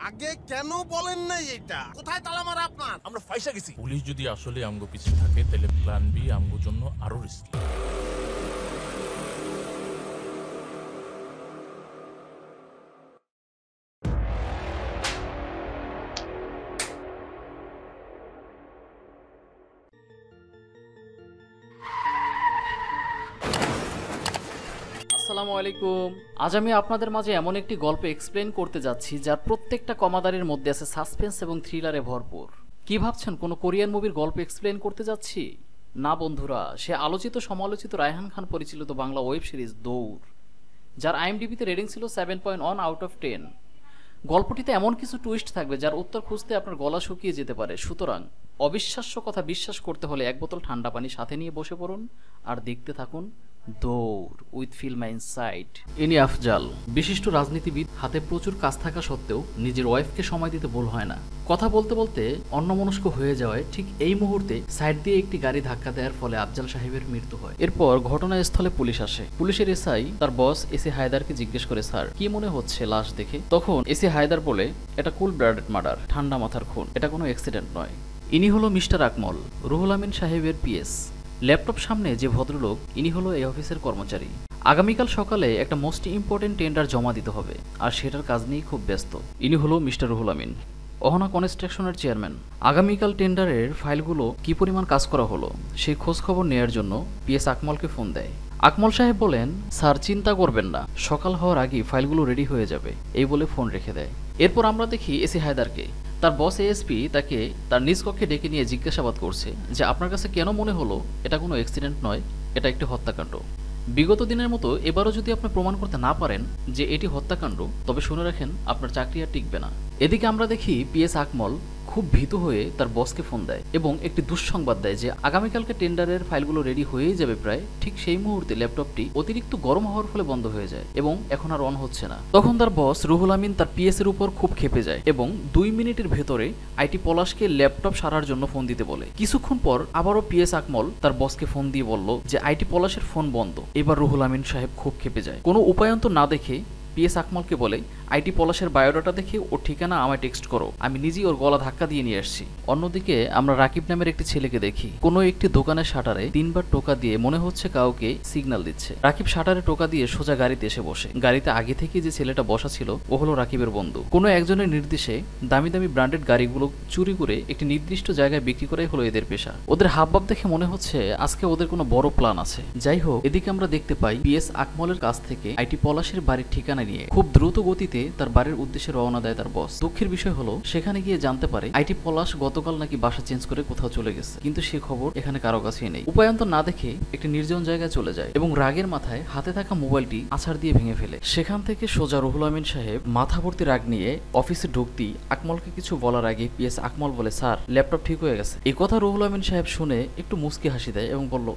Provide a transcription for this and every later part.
আগে কেন বলেন নাই? এটা কোথায় তালা মারা আপনার? আমরা ফাইসা গেছি। পুলিশ যদি আসলে আমগো পিছে থাকে তাহলে প্ল্যান বি আমগোর জন্য আরো রিস্কি। আসসালামু আলাইকুম। আজ আমি আপনাদের মাঝে এমন একটি গল্প এক্সপ্লেন করতে যাচ্ছি যার প্রত্যেকটা কমাদারের মধ্যে আছে সাসপেন্স এবং থ্রিলারে ভরপুর। কি ভাবছেন কোনো কোরিয়ান মুভির গল্প এক্সপ্লেন করতে যাচ্ছি? না বন্ধুরা, সে আলোচিত সমালোচিত রায়হান খান পরিচালিত বাংলা ওয়েব সিরিজ দৌড়, যার আইএমডিবিতে রেটিং ছিল 7.1 আউট অফ 10। গল্পটিতে এমন কিছু টুইস্ট থাকবে যার উত্তর খুঁজতে আপনার গলা শুকিয়ে যেতে পারে। সুতরাং অবিশ্বাস্য কথা বিশ্বাস করতে হলে এক বোতল ঠান্ডা পানি সাথে নিয়ে বসে পড়ুন আর দেখতে থাকুন দৌড় উইথ ফিল্ম ইনসাইট। ইনি আফজাল, বিশিষ্ট রাজনীতিবিদ। হাতে প্রচুর কাজ থাকা সত্ত্বেও নিজের ওয়াইফকে সময় দিতে ভুল হয় না। কথা বলতে বলতে অন্যমনস্ক হয়ে যাওয়ায় ঠিক এই মুহূর্তে সাইড দিয়ে একটি গাড়ি ধাক্কা দেওয়ার ফলে আফজাল সাহেবের মৃত্যু হয়। এরপর ঘটনাস্থলে পুলিশ আসে। পুলিশের এসআই তার বস এসি হায়দারকে জিজ্ঞেস করে, স্যার কি মনে হচ্ছে লাশ দেখে? তখন এসি হায়দার বলে, এটা কুল ব্লাডেড মার্ডার, ঠান্ডা মাথার খুন, এটা কোনো অ্যাক্সিডেন্ট নয়। ইনি হলো মিস্টার আকমল, রুহুল আমিন সাহেবের পিএস। ল্যাপটপ সামনে যে ভদ্রলোক, ইনি হলো এই অফিসের কর্মচারী। আগামীকাল সকালে একটা মোস্ট ইম্পর্টেন্ট টেন্ডার জমা দিতে হবে আর সেটার কাজ নিয়েই খুব ব্যস্ত। ইনি হলো মিস্টার রুহুল আমিন, অহনা কনস্ট্রাকশনের চেয়ারম্যান। আগামীকাল টেন্ডারের ফাইলগুলো কি পরিমাণ কাজ করা হলো সেই খোঁজ খবর নেওয়ার জন্য পিএস আকমলকে ফোন দেয়। আকমল সাহেব বলেন, স্যার চিন্তা করবেন না, সকাল হওয়ার আগেই ফাইলগুলো রেডি হয়ে যাবে, এই বলে ফোন রেখে দেয়। এরপর আমরা দেখি এসি হায়দারকে। তার বস এএসপি তাকে তার নিজ কক্ষে ডেকে নিয়ে জিজ্ঞাসাবাদ করছে যে আপনার কাছে কেন মনে হলো এটা কোনো অ্যাক্সিডেন্ট নয়, এটা একটি হত্যাকাণ্ড। বিগত দিনের মতো এবারও যদি আপনি প্রমাণ করতে না পারেন যে এটি হত্যাকাণ্ড, তবে শুনে রাখেন আপনার চাকরি আর টিকবে না। এদিকে আমরা দেখি পিএস আকমল খুব ভীতু হয়ে তার বসকে ফোন দেয় এবং একটি দুঃসংবাদ দেয় যে আগামীকালকে টেন্ডারের ফাইলগুলো রেডি হয়েই যাবে প্রায়। ঠিক সেই মুহূর্তে ল্যাপটপটি অতিরিক্ত গরম হওয়ার ফলে বন্ধ হয়ে যায় এবং এখন আর অন হচ্ছে না। তখন তার বস রুহুল আমিন তার পিএস এর উপর খুব ক্ষেপে যায় এবং 2 মিনিটের ভেতরে আইটি পলাশকে ল্যাপটপ সারার জন্য ফোন দিতে বলে। কিছুক্ষণ পর আবারও পিএস আকমল তার বসকে ফোন দিয়ে বলল যে আইটি পলাশের ফোন বন্ধ। এবার রুহুল আমিন সাহেব খুব ক্ষেপে যায়। কোনো উপায়ন্তর না দেখে পিএস আকমলকে বলে, আইটি পলাশের বায়োডাটা দেখে ওর ঠিকানা আমায় টেক্সট করো, আমি নিজেই ওর গলা ধাক্কা দিয়ে নিয়ে আসছি। অন্যদিকে আমরা রাকিব নামের একটি ছেলেকে দেখি কোনো একটি দোকানের শাটারে 3বার টোকা দিয়ে মনে হচ্ছে কাউকে সিগন্যাল দিচ্ছে। রাকিব শাটারে টোকা দিয়ে সোজা গাড়িতে এসে বসে। গাড়িতে আগে থেকে যে ছেলেটা বসা ছিল ও হলো রাকিবের বন্ধু। কোনো একজনের নির্দেশে দামি দামি ব্র্যান্ডেড গাড়িগুলো চুরি করে একটি নির্দিষ্ট জায়গায় বিক্রি করাই হলো এদের পেশা। ওদের হাবভাব দেখে মনে হচ্ছে আজকে ওদের কোনো বড় প্ল্যান আছে। যাই হোক, এদিকে আমরা দেখতে পাই পিএস আকমলের কাছ থেকে আইটি পলাশের বাড়ির ঠিকানা নিয়ে খুব দ্রুত গতিতে তার বাড়ির উদ্দেশ্যে রওনা দেয় তার বস। দুঃখের বিষয় হলো সেখানে গিয়ে জানতে পারে আইটি পলাশ গতকাল নাকি বাসা চেঞ্জ করে কোথাও চলে গেছে, কিন্তু সে খবর এখানে কারো কাছেই নেই। উপায়ন্তর না দেখে একটি নির্জন জায়গায় চলে যায় এবং রাগের মাথায় হাতে থাকা মোবাইলটি আছাড় দিয়ে ভেঙে ফেলে। সেখান থেকে সোজা রুহুল আমিন সাহেব মাথা ভর্তি রাগ নিয়ে অফিসে ঢুকতেই আকমলকে কিছু বলার আগে পিএস আকমল বলে, স্যার ল্যাপটপ ঠিক হয়ে গেছে। এই কথা রুহুল আমিন সাহেব শুনে একটু মুচকি হাসি দেয় এবং বলল,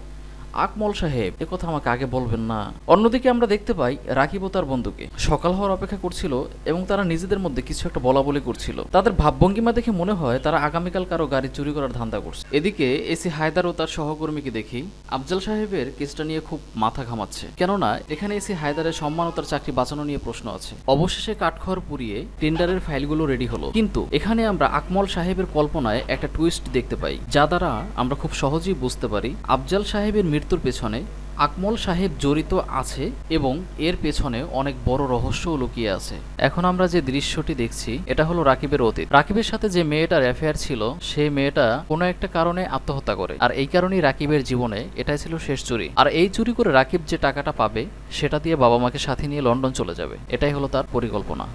আকমল সাহেব এ কথা আমাকে আগে বলবেন না। অন্যদিকে আমরা দেখতে পাই রাকিব ও তার বন্ধুকে সকাল হওয়ার অপেক্ষা করছিল এবং তারা নিজেদের মধ্যে কিছু একটা বলা বলি করছিল। তাদের ভাবভঙ্গিমা দেখে মনে হয় তারা আগামীকাল কারো গাড়ি চুরি করার ধান্দা করছে। এদিকে এসি হায়দার ও তার সহকর্মীকে দেখি আফজাল সাহেবের কেসটা নিয়ে খুব মাথা ঘামাচ্ছে, কেননা এখানে এসি হায়দারের সম্মান ও তার চাকরি বাঁচানো নিয়ে প্রশ্ন আছে। অবশেষে কাঠখড় পুড়িয়ে টেন্ডারের ফাইলগুলো রেডি হলো, কিন্তু এখানে আমরা আকমল সাহেবের কল্পনায় একটা টুইস্ট দেখতে পাই যা দ্বারা আমরা খুব সহজেই বুঝতে পারি আফজাল সাহেবের মৃত্যুর পেছনে আকমল সাহেব জড়িত আছে এবং এর পেছনে অনেক বড় রহস্য লুকিয়ে আছে। এখন আমরা যে দৃশ্যটি দেখছি এটা হলো রাকিবের অতীত। রাকিবের সাথে যে মেয়েটার অ্যাফেয়ার ছিল সেই মেয়েটা কোনো একটা কারণে আত্মহত্যা করে, আর এই কারণেই রাকিবের জীবনে এটাই ছিল শেষ চুরি। আর এই চুরি করে রাকিব যে টাকাটা পাবে সেটা দিয়ে বাবা মাকে সাথে নিয়ে লন্ডন চলে যাবে, এটাই হলো তার পরিকল্পনা।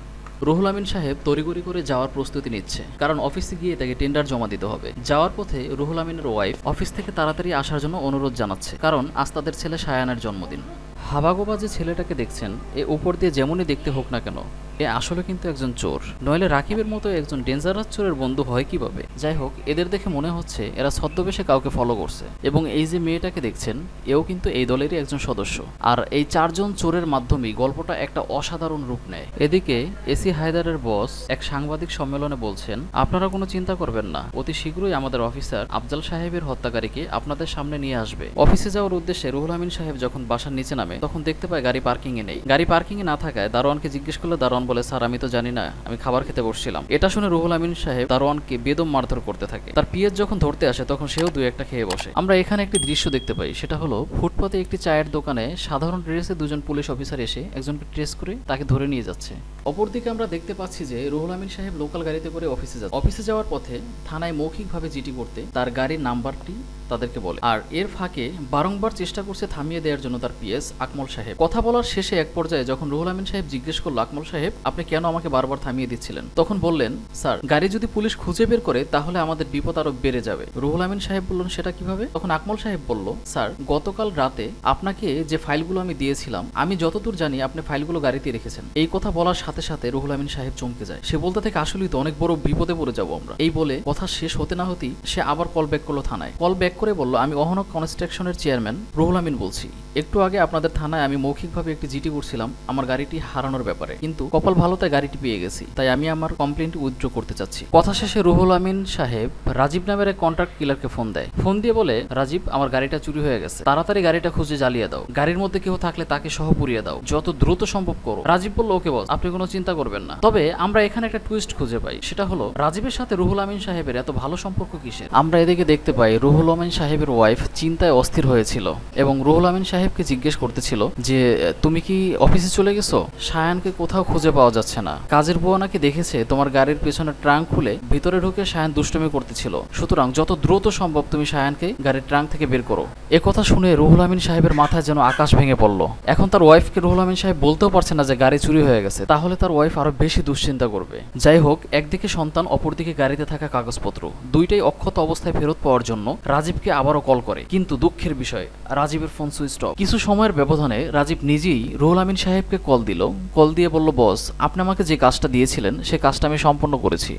রুহুল আমিন সাহেব তড়িঘড়ি করে যাওয়ার প্রস্তুতি নিচ্ছে, কারণ অফিসে গিয়ে তাকে টেন্ডার জমা দিতে হবে। যাওয়ার পথে রুহুল আমিনের ওয়াইফ অফিস থেকে তাড়াতাড়ি আসার জন্য অনুরোধ জানাচ্ছে, কারণ আজ তাদের ছেলে সায়ানের জন্মদিন। হাবাগোবা যে ছেলেটাকে দেখছেন এ উপর দিয়ে যেমনই দেখতে হোক না কেন এ আসলে কিন্তু একজন চোর, নইলে রাকিবের মতো একজন ডেঞ্জারাস চোরের বন্ধু হয় কিভাবে? যাই হোক, এদের দেখে মনে হচ্ছে এরা ছদ্মবেশে কাউকে ফলো করছে এবং এই যে মেয়েটাকে দেখছেন এও কিন্তু এই দলেরই একজন সদস্য। আর এই 4 জন চোরের মাধ্যমেই গল্পটা একটা অসাধারণ রূপ নেয়। এদিকে এসি হায়দারের বস এক সাংবাদিক সম্মেলনে বলছেন, আপনারা কোনো চিন্তা করবেন না, অতি শীঘ্রই আমাদের অফিসার আফজাল সাহেবের হত্যাকারীকে আপনাদের সামনে নিয়ে আসবে। অফিসে যাওয়ার উদ্দেশ্যে রুহুল আমিন সাহেব যখন বাসার নিচে নামে তখন দেখতে পায় গাড়ি পার্কিং এ নেই। গাড়ি পার্কিং এ না থাকায় দারোয়ানকে জিজ্ঞেস করলে দারোয়ান বলে, স্যার আমি তো জানি না, আমি খাবার খেতে বসছিলাম। এটা শুনে রুহুল আমিন সাহেব দারোয়ানকে বেদম মারধর করতে থাকে। তার পিএস যখন ধরতে আসে তখন সেও দুই একটা খেয়ে বসে। আমরা এখানে একটি দৃশ্য দেখতে পাই, সেটা হলো ফুটপাতে একটি চায়ের দোকানে সাধারণ ড্রেসে দুজন পুলিশ অফিসার এসে একজনকে ট্রেস করে তাকে ধরে নিয়ে যাচ্ছে। অপরদিকে আমরা দেখতে পাচ্ছি যে রুহুল আমিন সাহেব লোকাল গাড়িতে করে অফিসে যাচ্ছে। অফিসে যাওয়ার পথে থানায় মৌখিকভাবে জিডি করতে তার গাড়ির নাম্বারটি তাদেরকে বলে, আর এর ফাঁকে বারংবার চেষ্টা করছে থামিয়ে দেওয়ার জন্য তার পিএস আকমল সাহেব। কথা বলার শেষে এক পর্যায়ে যখন রুহুল আমিন সাহেব জিজ্ঞেস করলো, আকমল সাহেব আপনি কেন আমাকে বারবার থামিয়ে দিচ্ছিলেন, তখন বললেন, স্যার গাড়ি যদি পুলিশ খুঁজে বের করে তাহলে আমাদের বিপদ আরো বেড়ে যাবে। রুহুল আমিন সাহেব বললেন, সেটা কিভাবে? তখন আকমল সাহেব বলল, স্যার গতকাল রাতে আপনাকে যে ফাইলগুলো আমি দিয়েছিলাম, আমি যতদূর জানি আপনি ফাইলগুলো গাড়িতে রেখেছেন। এই কথা বলার সাথে সাথে রুহুল আমিন সাহেব চমকে যায়। সে বলতে থেকে আসলেই তো অনেক বড় বিপদে পড়ে যাবো আমরা। এই বলে কথা শেষ হতে না হতেই সে আবার কল ব্যাক করলো থানায়। কল ব্যাক করে বলল, আমি অহনক কনস্ট্রাকশনের চেয়ারম্যান রুহুল আমিন বলছি। একটু আগে আপনাদের থানায় আমি মৌখিকভাবে একটি জিডি করছিলাম আমার গাড়িটি হারানোর ব্যাপারে, কিন্তু কপাল ভালো তাই গাড়িটি পেয়ে গেছি, তাই আমি আমার কমপ্লেনটি উইথড্র করতে চাচ্ছি। কথা শেষে রুহুল আমিন সাহেব রাজীব নামের এক কন্ট্রাক্ট কিলারকে ফোন দেয়। ফোন দিয়ে বলে, রাজীব আমার গাড়িটা চুরি হয়ে গেছে, তাড়াতাড়ি গাড়িটা খুঁজে জ্বালিয়ে দাও, গাড়ির মধ্যে কেউ থাকলে তাকে সহ পুড়িয়ে দাও, যত দ্রুত সম্ভব করো। রাজীব বলল, ওকে বস, আপনি কোনো চিন্তা করবেন না। তবে আমরা এখানে একটা টুইস্ট খুঁজে পাই, সেটা হলো রাজীবের সাথে রুহুল আমিন সাহেবের এত ভালো সম্পর্ক কিসের? আমরা এদিকে দেখতে পাই রুহুল আমিন সাহেবের ওয়াইফ চিন্তায় অস্থির হয়েছিল এবং রুহুল আমিন সাহেবকে জিজ্ঞেস করতেছিল যে তুমি কি অফিসে চলে গেছো? সায়ানকে কোথাও খুঁজে পাওয়া যাচ্ছে না, কাজের বুয়া নাকি দেখেছে তোমার গাড়ির পেছনে ট্রাঙ্ক খুলে ভিতরে ঢুকে সায়ান দুষ্টুমি করতেছিল, সুতরাং যত দ্রুত সম্ভব তুমি সায়ানকে গাড়ির ট্রাঙ্ক থেকে বের করো। এ কথা শুনে রুহুল আমিন সাহেবের মাথায় যেন আকাশ ভেঙে পড়ল। এখন তার ওয়াইফকে রুহুল আমিন সাহেব বলতেও পারছে না যে গাড়ি চুরি হয়ে গেছে, তাহলে তার ওয়াইফ আরো বেশি দুশ্চিন্তা করবে। যাই হোক, একদিকে সন্তান, অপরদিকে গাড়িতে থাকা কাগজপত্র দুইটাই অক্ষত অবস্থায় ফেরত পাওয়ার জন্য রাজীবকে আবারও কল করে, কিন্তু দুঃখের বিষয় রাজীবের ফোন সুইচ অফ। কিছু সময়ের ব্যবধানে রাজীব নিজেই রুহুল আমিন সাহেবকে কল দিল। কল দিয়ে বলল, বস আপনি আমাকে যে কাজটা দিয়েছিলেন সে কাজটা আমি সম্পন্ন করেছি,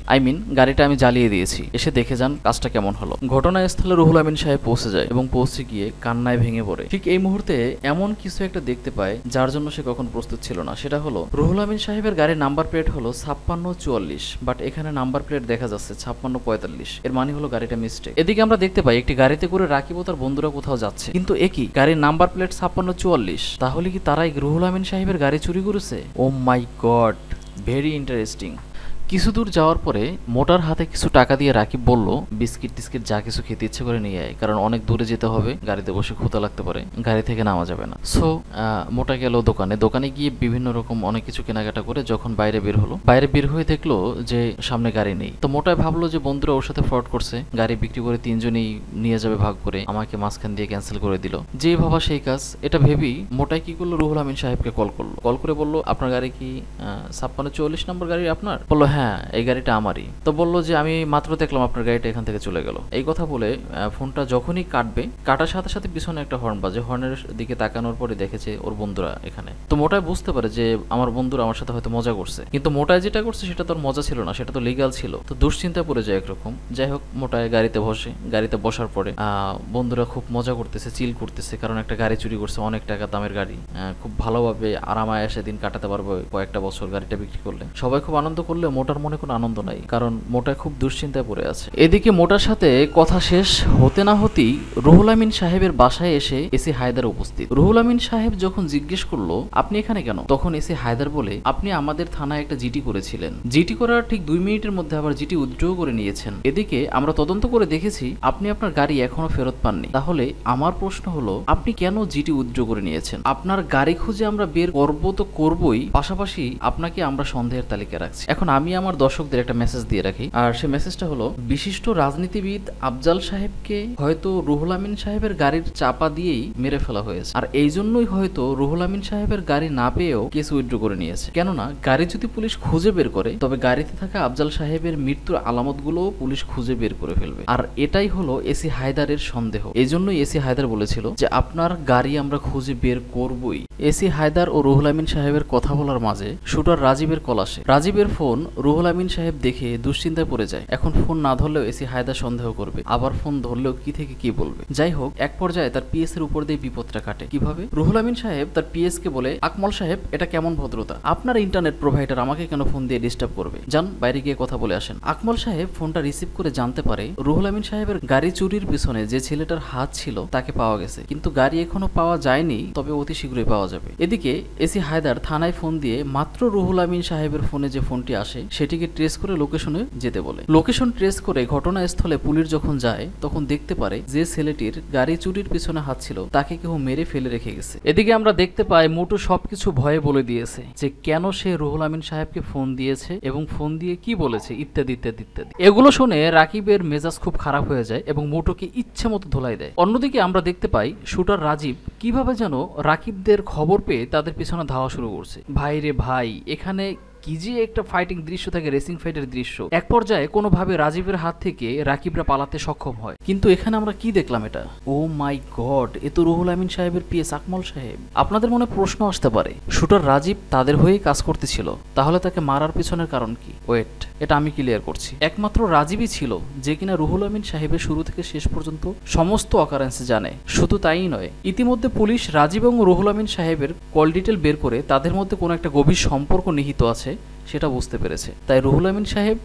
গাড়িটা আমি জ্বালিয়ে দিয়েছি, এসে দেখে যান কাজটা কেমন হলো। ঘটনাস্থলে রুহুল আমিন সাহেব পৌঁছে যায় এবং পৌঁছে গিয়ে কান্নায় ভেঙে পড়ে। ঠিক এই মুহূর্তে এমন কিছু একটা দেখতে পায় যার জন্য সে কখন প্রস্তুত ছিল না। সেটা হলো রুহুল আমিন সাহেবের গাড়ির নাম্বার প্লেট হলো 5644, বাট এখানে নাম্বার প্লেট দেখা যাচ্ছে 5645। এর মানে হলো গাড়িটা মিস্টেক। এদিকে আমরা দেখতে পাই একটি গাড়িতে করে রাকিব ও তার বন্ধুরা কোথাও যাচ্ছে, কিন্তু একই গাড়ির নাম্বার প্লেট 5644। তাহলে কি তারাই রুহুল আমিন সাহেবের গাড়ি চুরি করেছে? ও মাই গড, ভেরি ইন্টারেস্টিং। কিছু দূর যাওয়ার পরে মোটার হাতে কিছু টাকা দিয়ে রাকিব বলল, বিস্কিট টিস্কিট যা কিছু খেতে ইচ্ছে করে নিয়ে আয়, কারণ অনেক দূরে যেতে হবে, গাড়িতে বসে ক্ষুধা লাগতে পারে, গাড়ি থেকে নামা যাবে না। সো মোটা গেল দোকানে গিয়ে বিভিন্ন রকম অনেক কিছু কেনাকাটা করে যখন বাইরে বের হয়ে দেখলো যে সামনে গাড়ি নেই। তো মোটায় ভাবলো যে বন্ধুরা ওর সাথে ফ্রড করছে, গাড়ি বিক্রি করে তিনজনই নিয়ে যাবে ভাগ করে, আমাকে মাঝখান দিয়ে ক্যান্সেল করে দিল। যে ভাবা সেই কাজ। এটা ভেবেই মোটায় কি করলো, রুহুল আমিন সাহেবকে কল করে বলল, আপনার গাড়ি কি 5644 নম্বর গাড়ি আপনার? বললো, হ্যাঁ এই গাড়িটা আমারই। তো বললো যে আমি মাত্র দেখলাম আপনার গাড়িটা এখান থেকে চলে গেল। এই কথা বলে ফোনটা যখনই কাটার সাথে সাথে পিছনে একটা হর্ন বাজে। হর্নের দিকে তাকানোর পরে দেখেছে ওর বন্ধুরা এখানে। তো মোটায় বুঝতে পারে যে আমার বন্ধুরা আমার সাথে হয়তো মজা করছে, কিন্তু মোটায় যেটা করছে সেটা তোর মজা ছিল না, সেটা তো লিগাল ছিল। তো দুশ্চিন্তায় পড়ে যায় একরকম। যাই হোক, মোটায় গাড়িতে বসে, গাড়িতে বসার পরে বন্ধুরা খুব মজা করতেছে, চিল করতেছে, কারণ একটা গাড়ি চুরি করছে, অনেক টাকা দামের গাড়ি, খুব ভালোভাবে আরামায়াসে দিন কাটাতে পারবে কয়েকটা বছর গাড়িটা বিক্রি করলে। সবাই খুব আনন্দ করলেও মোটার মনে কোনো আনন্দ নাই, কারণ মোটা খুব দুশ্চিন্তায় পড়ে আছে। এদিকে মোটার সাথে কথা শেষ হতে না হতেই রুহুল আমিন সাহেবের বাসায় এসে এসি হায়দার উপস্থিত। রুহুল আমিন সাহেব যখন জিজ্ঞেস করলো, আপনি এখানে কেন? তখন এসি হায়দার বলে, আপনি আমাদের থানায় একটা জিটি করেছিলেন, জিটি করার ঠিক 2 মিনিটের মধ্যে আবার জিটি উইথড্র করে নিয়েছেন। এদিকে আমরা তদন্ত করে দেখেছি আপনি আপনার গাড়ি এখনো ফেরত পাননি। তাহলে আমার প্রশ্ন হলো, আপনি কেন জিটি উইথড্র করে নিয়েছেন? আপনার গাড়ি খুঁজে আমরা বের করবো তো করবোই, পাশাপাশি আপনাকে আমরা সন্দেহের তালিকায় রাখছি। এখন আমি আমার দর্শকদের একটা মেসেজ দিয়ে রাখি, আর সেই মেসেজটা হলো, বিশিষ্ট রাজনীতিবিদ আফজাল সাহেবকে হয়তো রুহুল আমিন সাহেবের গাড়ির চাপা দিয়েই মেরে ফেলা হয়েছে, আর এই জন্যই হয়তো রুহুল আমিন সাহেবের গাড়ি না পেয়েও কেস উইথড্র করে নিয়েছে। কেননা গাড়ি যদি পুলিশ খুঁজে বের করে, তবে গাড়িতে থাকা আফজাল সাহেবের মৃত্যুর আলামতগুলোও পুলিশ খুঁজে বের করে ফেলবে। আর এটাই হলো এসি হায়দারের সন্দেহ। এই জন্যই এসি হায়দার বলেছিল যে আপনার গাড়ি আমরা খুঁজে বের করবই। এসি হায়দার ও রুহুল আমিন সাহেবের কথা বলার মাঝে শুটার রাজীবের কল আসে। রাজীবের ফোন রুহুল আমিন সাহেব দেখে দুশ্চিন্তায় পড়ে যায়। এখন ফোন না ধরলেও এসি হায়দার সন্দেহ করবে, আবার ফোন ধরলেও কি থেকে কি বলবে। যাই হোক, এক পর্যায়ে তার পিএস এর উপর দিয়ে বিপদটা কাটে। কিভাবে? রুহুল আমিন সাহেব তার পিএস কে বলে, আকমল সাহেব এটা কেমন ভদ্রতা, আপনার ইন্টারনেট প্রোভাইডার আমাকে কেন ফোন দিয়ে ডিস্টার্ব করবে, যান বাইরে গিয়ে কথা বলে আসেন। আকমল সাহেব ফোনটা রিসিভ করে জানতে পারে রুহুল আমিন সাহেবের গাড়ি চুরির পিছনে যে ছেলেটার হাত ছিল তাকে পাওয়া গেছে, কিন্তু গাড়ি এখনো পাওয়া যায়নি, তবে অতি শীঘ্রই পাওয়া যাবে। এদিকে এসি হায়দার থানায় ফোন দিয়ে মাত্র রুহুল আমিন সাহেবের ফোনে যে ফোনটি আসে সেটিকে ট্রেস করে লোকেশনে যেতে বলে। লোকেশন ট্রেস করে ঘটনাস্থলে পুলিশ যখন যায় তখন দেখতে পারে যে ছেলেটির গাড়ি চুরির পিছনে হাত ছিল তাকে কেউ মেরে ফেলে রেখে গেছে। এদিকে আমরা দেখতে পাই মোটু সবকিছু ভয়ে বলে দিয়েছে যে কেন সে রুহুল আমিন সাহেবকে ফোন দিয়েছে এবং ফোন দিয়ে কি বলেছে ইত্যাদি ইত্যাদি ইত্যাদি। এগুলো শুনে রাকিবের মেজাজ খুব খারাপ হয়ে যায় এবং মোটুকে ইচ্ছে মতো ধোলাই দেয়। অন্যদিকে আমরা দেখতে পাই শুটার রাজীব কিভাবে যেন রাকিবদের খবর পেয়ে তাদের পিছনে ধাওয়া শুরু করছে। ভাই রে ভাই, এখানে কি যে একটা ফাইটিং দৃশ্য থাকে, রেসিং ফাইটের দৃশ্য। এক পর্যায়ে কোনোভাবে রাজীবের হাত থেকে রাকিবরা পালাতে সক্ষম হয়। কিন্তু এখানে আমরা কি দেখলাম? এটা ও মাই গড, এ তো রুহুল আমিন সাহেবের পিএস আকমল সাহেব। আপনাদের মনে প্রশ্ন আসতে পারে শুটার রাজীব তাদের হয়েই কাজ করতেছিল, তাহলে তাকে মারার পিছনের কারণ কি? ওয়েট, এটা আমি ক্লিয়ার করছি। একমাত্র রাজীবই ছিল যে কিনা রুহুল আমিন সাহেবের শুরু থেকে শেষ পর্যন্ত সমস্ত অকারেন্স জানে। শুধু তাই নয়, ইতিমধ্যে পুলিশ রাজীব এবং রুহুল আমিন সাহেবের কল ডিটেল বের করে তাদের মধ্যে কোনো একটা গভীর সম্পর্ক নিহিত আছে সেটা বুঝতে পেরেছে। তাই রুহুল আমিন সাহেব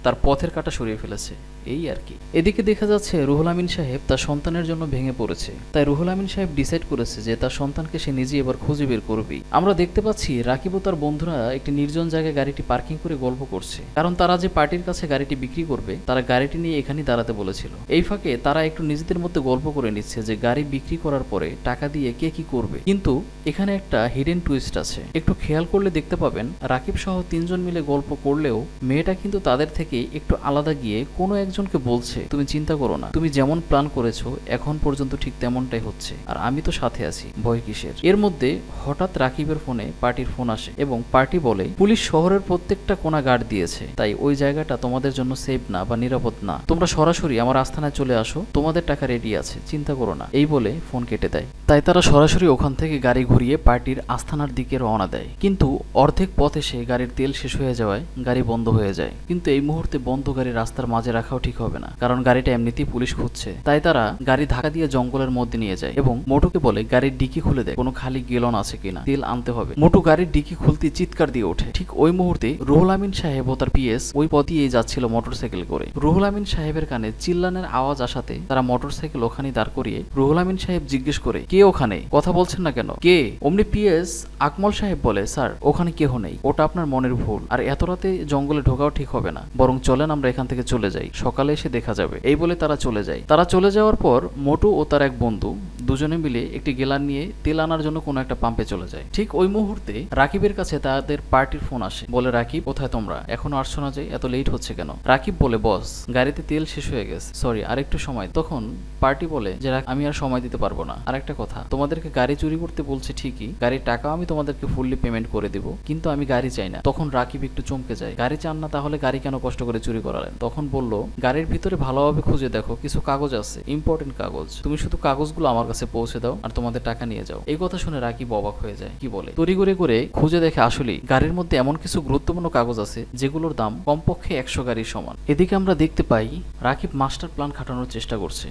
তার পথের কাঁটা সরিয়ে ফেলেছে, এই আর কি। এদিকে দেখা যাচ্ছে রুহুল আমিন সাহেব তার সন্তানের জন্য ভেঙে পড়েছে। তাই রুহুল আমিন সাহেব ডিসাইড করেছে যে তার সন্তানকে সে নিজে এবার খুঁজে বের করবেই। আমরা দেখতে পাচ্ছি রাকিব ও তার বন্ধুরা একটি নির্জন জায়গায় গাড়িটি পার্কিং করে গল্প করছে, কারণ তারা যে পার্টির কাছে গাড়িটি বিক্রি করবে তারা গাড়িটি নিয়ে এখানেই দাঁড়াতে বলেছিল। এই ফাঁকে তারা একটু নিজেদের মধ্যে গল্প করে নিচ্ছে যে গাড়ি বিক্রি করার পরে টাকা দিয়ে কে কি করবে। কিন্তু এখানে একটা হিডেন টুইস্ট আছে। একটু খেয়াল করলে দেখতে পাবেন রাকিব সহ তিনজন মিলে গল্প করলেও মেয়েটা কিন্তু তাদের থেকে একটু আলাদা গিয়ে কোনো একজনকে বলছে, তুমি চিন্তা করো না, তুমি যেমন প্ল্যান করেছো এখন পর্যন্ত ঠিক তেমনটাই হচ্ছে, আর আমি তো সাথে আছি, ভয় কিসের। এর মধ্যে হঠাৎ রাকিবের ফোনে পার্টির ফোন আসে এবং পার্টি বলে পুলিশ শহরের প্রত্যেকটা কোণা গার্ড দিয়েছে, তাই ওই জায়গাটা তোমাদের জন্য সেফ না বা নিরাপদ না, তোমরা সরাসরি আমার আস্তানায় চলে আসো, তোমাদের টাকা রেডি আছে, চিন্তা করো না, এই বলে ফোন কেটে দেয়। তাই তারা সরাসরি ওখান থেকে গাড়ি ঘুরিয়ে পার্টির আস্তানার দিকে রওনা দেয়। কিন্তু অর্ধেক পথ এসে গাড়ির তেল শেষ হয়ে যাওয়ায় গাড়ি বন্ধ হয়ে যায়। কিন্তু এই মুহূর্তে বন্ধ গাড়ি রাস্তার মাঝে রাখাও ঠিক হবে না, কারণ গাড়িটা এমনিতেই পুলিশ খুঁজছে। তাই তারা গাড়ি ধাক্কা দিয়ে জঙ্গলের মধ্যে নিয়ে যায় এবং মোটুকে বলে গাড়ির ডিকি খুলে দেয়, কোনো খালি গেলন আছে কিনা, তেল আনতে হবে। মোটু গাড়ির ডিকি খুলতে চিৎকার দিয়ে ওঠে। ঠিক ওই মুহূর্তে রুহুল আমিন সাহেব ও তার পিএস ওই পথ দিয়ে যাচ্ছিল মোটরসাইকেল করে। রুহুল আমিন সাহেবের কানে চিল্লানের আওয়াজ আসাতে তারা মোটরসাইকেল ওখানে দাঁড় করিয়ে রুহুল আমিন সাহেব জিজ্ঞেস করে, কে ওখানে, কথা বলছেন না কেন, কে? অমনি পিএস আকমল সাহেব বলে, স্যার ওখানে কেহ নেই, ওটা আপনার মনের ভুল, আর এত রাতে জঙ্গলে ঢোকাও ঠিক হবে না, বরং চলেন আমরা এখান থেকে চলে যাই, সকালে এসে দেখা যাবে। এই বলে তারা চলে যায়। তারা চলে যাওয়ার পর মোটু ও তার এক বন্ধু দুজনে মিলে একটি গেলান নিয়ে তেল আনার জন্য কোনো একটা পাম্পে চলে যায়। ঠিক ওই মুহূর্তে রাকিবের কাছে তাদের পার্টির ফোন আসে। বলে, রাকিব কোথায় তোমরা, এখনো আসছো না যে, এত লেট হচ্ছে কেন? রাকিব বলে, বস গাড়িতে তেল শেষ হয়ে গেছে, সরি আর একটু সময়। তখন পার্টি বলে যে আমি আর সময় দিতে পারবো না, আর একটা কথা, তোমাদেরকে গাড়ি চুরি করতে বলছে ঠিকই, গাড়ির টাকাও আমি তোমাদেরকে ফুললি পেমেন্ট করে দিব, কিন্তু আমি গাড়ি চাই না। তখন রাকিব একটু চমকে যায়, গাড়ি চান না, তাহলে গাড়ি কেন কষ্ট করে চুরি করালেন? তখন বলল, গাড়ির ভিতরে ভালোভাবে খুঁজে দেখো, কিছু কাগজ আছে, ইম্পর্টেন্ট কাগজ, তুমি শুধু কাগজগুলো আমার কাছে পৌঁছে দাও আর তোমাদের টাকা নিয়ে যাও। এই কথা শুনে রাকিব অবাক হয়ে যায়, কি বলে? তড়িঘড়ি করে খুঁজে দেখে আসলেই গাড়ির মধ্যে এমন কিছু গুরুত্বপূর্ণ কাগজ আছে যেগুলোর দাম কমপক্ষে 100 গাড়ির সমান। এদিকে আমরা দেখতে পাই রাকিব মাস্টার প্ল্যান খাটানোর চেষ্টা করছে।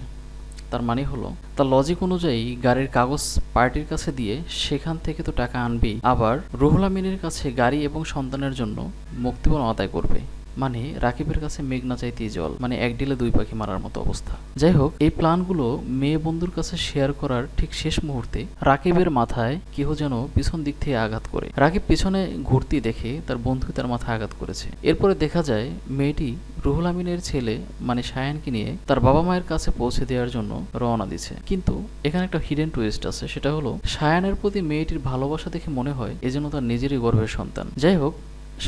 তার মানে হলো তার লজিক অনুযায়ী গাড়ির কাগজ পার্টির কাছে দিয়ে সেখান থেকে তো টাকা আনবেই, আবার রুহুল আমিনের কাছে গাড়ি এবং সন্তানের জন্য মুক্তিপণ আদায় করবে। মানে রাকিবের কাছে মেঘ না চাইতেই জল, মানে এক ডিলে দুই পাখি মারার মতো অবস্থা। যাই হোক, এই প্ল্যানগুলো মেয়ে বন্ধুর কাছে শেয়ার করার ঠিক শেষ মুহূর্তে রাকিবের মাথায় কেহ যেন পিছন দিক থেকে আঘাত করে। রাকিব পিছনে ঘুরতে দেখে তার বন্ধু তার মাথায় আঘাত করেছে। এরপরে দেখা যায় মেয়েটি রুহুল আমিনের ছেলে মানে সায়ানকে নিয়ে তার বাবা মায়ের কাছে পৌঁছে দেওয়ার জন্য রওনা দিচ্ছে। কিন্তু এখানে একটা হিডেন টুইস্ট আছে, সেটা হলো সায়ানের প্রতি মেয়েটির ভালোবাসা দেখে মনে হয় এজন্য তার নিজেরই গর্ভের সন্তান। যাই হোক,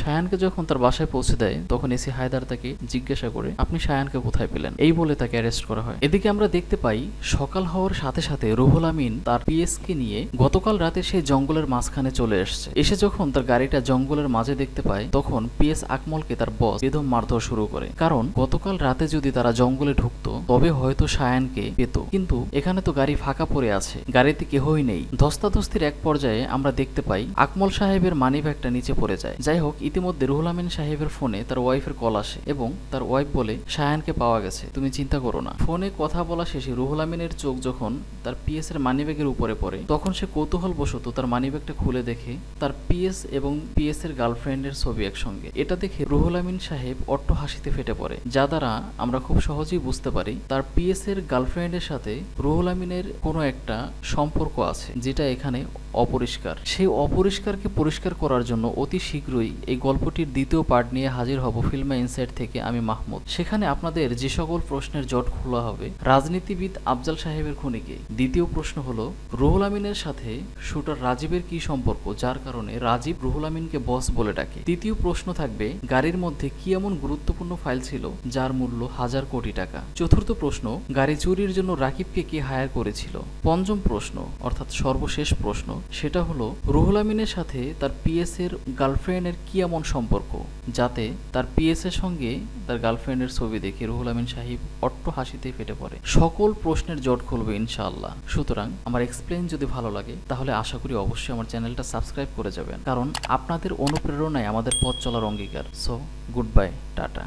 সায়ানকে যখন তার বাসায় পৌঁছে দেয় তখন এসি হায়দার তাকে জিজ্ঞাসা করে, আপনি সায়ানকে কোথায় পেলেন? এই বলে তাকে অ্যারেস্ট করা হয়। এদিকে আমরা দেখতে পাই সকাল হওয়ার সাথে সাথে রুহুল আমিন তার পিএসকে নিয়ে গতকাল রাতে সেই জঙ্গলের মাঝখানে চলে এসছে। এসে যখন তার গাড়িটা জঙ্গলের মাঝে দেখতে পায় তখন পিএস আকমলকে তার বস বেদম মারধর শুরু করে, কারণ গতকাল রাতে যদি তারা জঙ্গলে ঢুকতো তবে হয়তো সায়ানকে পেত, কিন্তু এখানে তো গাড়ি ফাঁকা পড়ে আছে, গাড়িতে কেহই নেই। ধস্তাধস্তির এক পর্যায়ে আমরা দেখতে পাই আকমল সাহেবের মানিব্যাগটা নিচে পড়ে যায়। যাই হোক, ইতিমধ্যে রুহুল আমিন সাহেবের ফোনে তার ওয়াইফের কল আসে এবং তার ওয়াইফ বলে শায়ানকে পাওয়া গেছে, তুমি চিন্তা করো না। ফোনে কথা বলা শেষে রুহুল আমিনের চোখ যখন তার পিএস এর মানিব্যাগের উপরে পড়ে তখন সে কৌতূহলবশত তার মানিব্যাগটা খুলে দেখে তার পিএস এবং পিএস এর গার্লফ্রেন্ডের ছবি একসঙ্গে। এটা দেখে রুহুল আমিন সাহেব অট্ট হাসিতে ফেটে পড়ে, যা দ্বারা আমরা খুব সহজেই বুঝতে পারি তার পিএস এর গার্লফ্রেন্ডের সাথে রুহুল আমিনের কোনো একটা সম্পর্ক আছে, যেটা এখানে অপরিষ্কার। সেই অপরিষ্কারকে পরিষ্কার করার জন্য অতি শীঘ্রই এই গল্পটির দ্বিতীয় পার্ট নিয়ে হাজির হব ফিল্মা ইনসাইট থেকে আমি মাহমুদ। সেখানে আপনাদের যে সকল প্রশ্নের জট খোলা হবে রাজনীতিবিদ আফজাল সাহেবের খুনিকে। দ্বিতীয় প্রশ্ন হলো রুহুল আমিনের সাথে শুটার রাজীবের কি সম্পর্ক যার কারণে রাজীব রুহুল আমিনকে বস বলে ডাকে। তৃতীয় প্রশ্ন থাকবে গাড়ির মধ্যে কি এমন গুরুত্বপূর্ণ ফাইল ছিল যার মূল্য 1000 কোটি টাকা। চতুর্থ প্রশ্ন গাড়ি চুরির জন্য রাকিবকে কে হায়ার করেছিল। পঞ্চম প্রশ্ন অর্থাৎ সর্বশেষ প্রশ্ন সেটা হলো রুহুল আমিনের সাথে তার পিএস এর গার্লফ্রেন্ডের কি এমন সম্পর্ক যাতে তার পিএস এর সঙ্গে তার গার্লফ্রেন্ডের ছবি দেখে রুহুল আমিন সাহেব অট্ট হাসিতে ফেটে পড়ে। সকল প্রশ্নের জট খুলবে ইনশাআল্লাহ। সুতরাং আমার এক্সপ্লেইন যদি ভালো লাগে তাহলে আশা করি অবশ্যই আমার চ্যানেলটা সাবস্ক্রাইব করে যাবেন, কারণ আপনাদের অনুপ্রেরণায় আমাদের পথ চলার অঙ্গীকার। So good bye, tata.